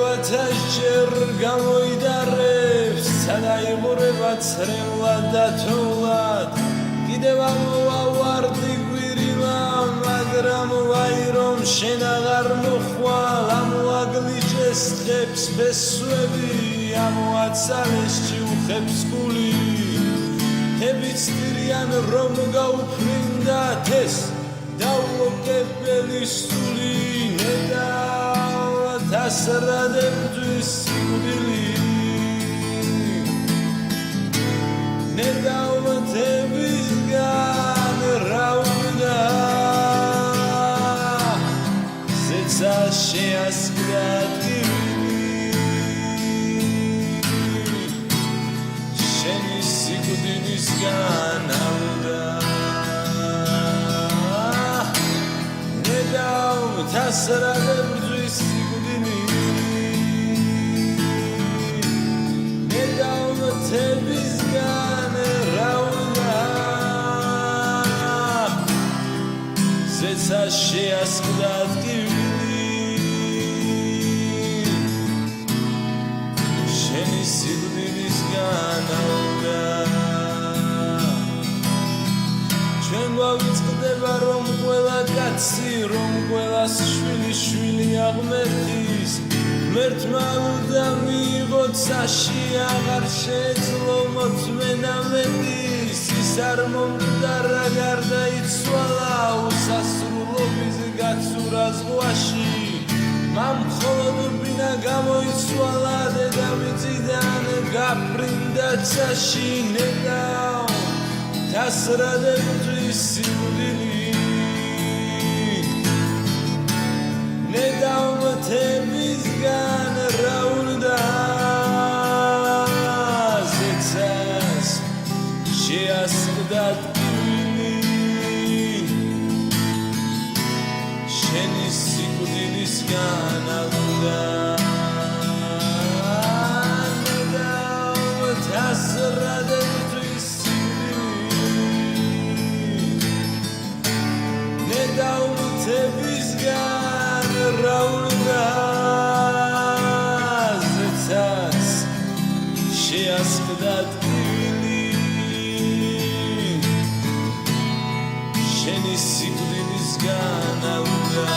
ათასჯერ გამოიდარებს სადაიღურება ცრემლად და თოვლად კიდევ ამოვავარდი გვირილა მაგრამ ვაი რომ შენ აღარ მოხვალ ამოაგლიჭეს ხებს ფესვები ამოაცალეს ჭიუხებს გული თებიც ტირიან რომ გაუფრინდათ ეს დაუოკებელი სული ნედავ დასრადებთვის სიკვდილი ნედავ თებისგან რაუნდა ზეცა შეასკდა შენი სიკვდილისგან ავდა ნედავ დასრადებთვის სიკვდილი ნედავ თებისგან რაუნდა ზეცა შეასკდა შენი სიკვდილისგან ავდა ჩვენ გვავიწყდება რომ ყველა კაცი რომ ყველას შვილი აღმერთის ღმერთმა უნდა მიიღოთ საში აღარ შეეძლო მოწმენა მეტის ის არ მომკვდარა გარდაიცვალა უსასრულობის გაცურა ზღვაში მამ მხოლოდ ბინა გამოიცვალა დედამიწიდან გაფრინდა ცაში ნედავ დასრადებთვის სიკვდილი ნედავ თებისგან რაუნდა ზეცას შეასკდა ტკივილი შენი სიკვდილისგან ავდა ნედავ დასრადებთვის ნედავ თებისგან რაუნდა ზეცას შეასკდა ტკივილი შენი სიკვდილისგან ავდა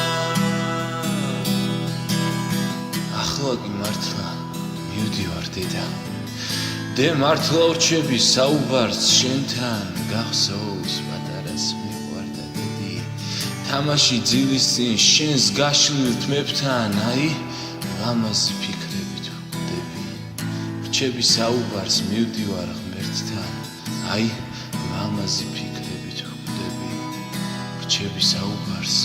ახლა კი მართლა მივდივარ დედა დე მართლა ვრჩები საუბარს შენთან გახსოვს პატარას მიყვარდა დედი თამაში ძილის წინ შენს გაშლილ თმებთან აი ლამაზი ფიქრებით ვკვდები ვრჩები საუბარს მივდივარ ღმერთთან აი ლამაზი ფიქრებით ვკვდები ვრჩები საუბარს